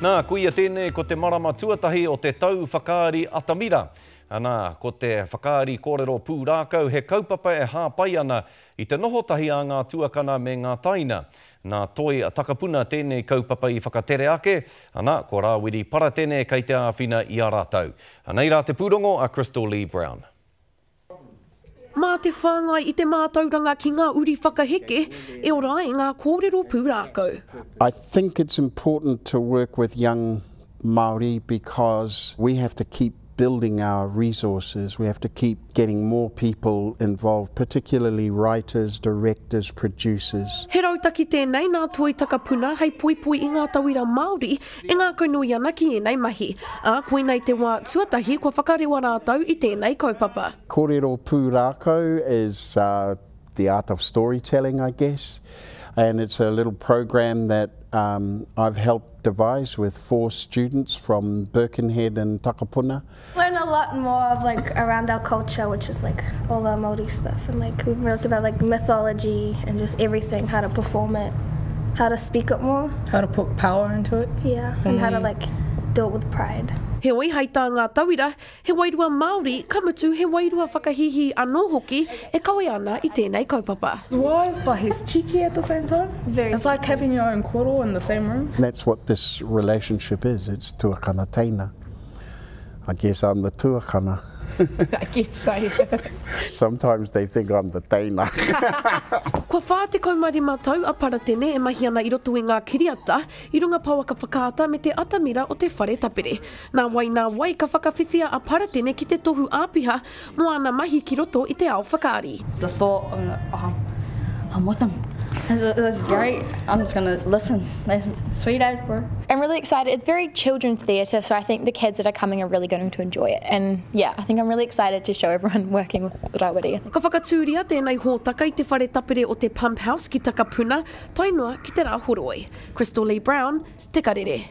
Nā, kuia tēnei ko te marama tuatahi o te tau whakaari Atamira. Nā, ko te whakaari kōrero pūrākau, he kaupapa e hāpai ana i te nohotahi a ngā tuakana me ngā taina. Nā toi a takapuna tēnei kaupapa i whakatere ake, nā, ko rāwiri para tēnei kei te āwhina i a rātau. Nei rā te pūrongo a Crystal Lee Brown. Mā te whāngai i te mātauranga ki ngā uri whakaheke, e ora e ngā kōrero pūrākau. I think it's important to work with young Māori because we have to keep building our resources. We have to keep getting more people involved, particularly writers, directors, producers. He rautaki tēnei nā toi takapuna hei poipoi i ngā tauira Māori e ngā kaunui ana ki enei mahi. A koe nei te wā tuatahi kua whakarewa rātau i tēnei kaupapa. Kōrero pūrākau is the art of storytelling, I guess. And it's a little program that I've helped devise with 4 students from Birkenhead and Takapuna. Learn a lot more of around our culture, which is all our Māori stuff, and we've learned about mythology and just everything, how to perform it, how to speak it more, how to put power into it. Yeah, and how to do it with pride. He oi hei tā ngā tauira, he wairua Māori, kamatu he wairua whakahihi anō hoki e kawe ana i tēnei kaupapa. He's wise, but he's cheeky at the same time. It's like having your own koro in the same room. That's what this relationship is. It's tuakana teina. I guess I'm the tuakana. I guess so. Sometimes they think I'm the teina. Kua whā te kaumarima tau a Paratene e mahi ana i roto i ngā kiriata, i runga pauaka whakaata me te Atamira o te whare tapere. Nā wai ka whakawhiwhia a Paratene ki te tohu āpiha mo ana mahi ki roto i te ao whakaari. The thought, I'm with them. This is great. I'm just going to listen. Sweet as, bro. I'm really excited. It's very children's theatre, so I think the kids that are coming are really going to enjoy it. And yeah, I think I'm really excited to show everyone working with Rawiri. Ka whakatūria tēnei hōtaka i te whare tapere o te Pump House ki Takapuna, tainua ki te Rāhoroi. Crystal Lee Brown, Te Karere.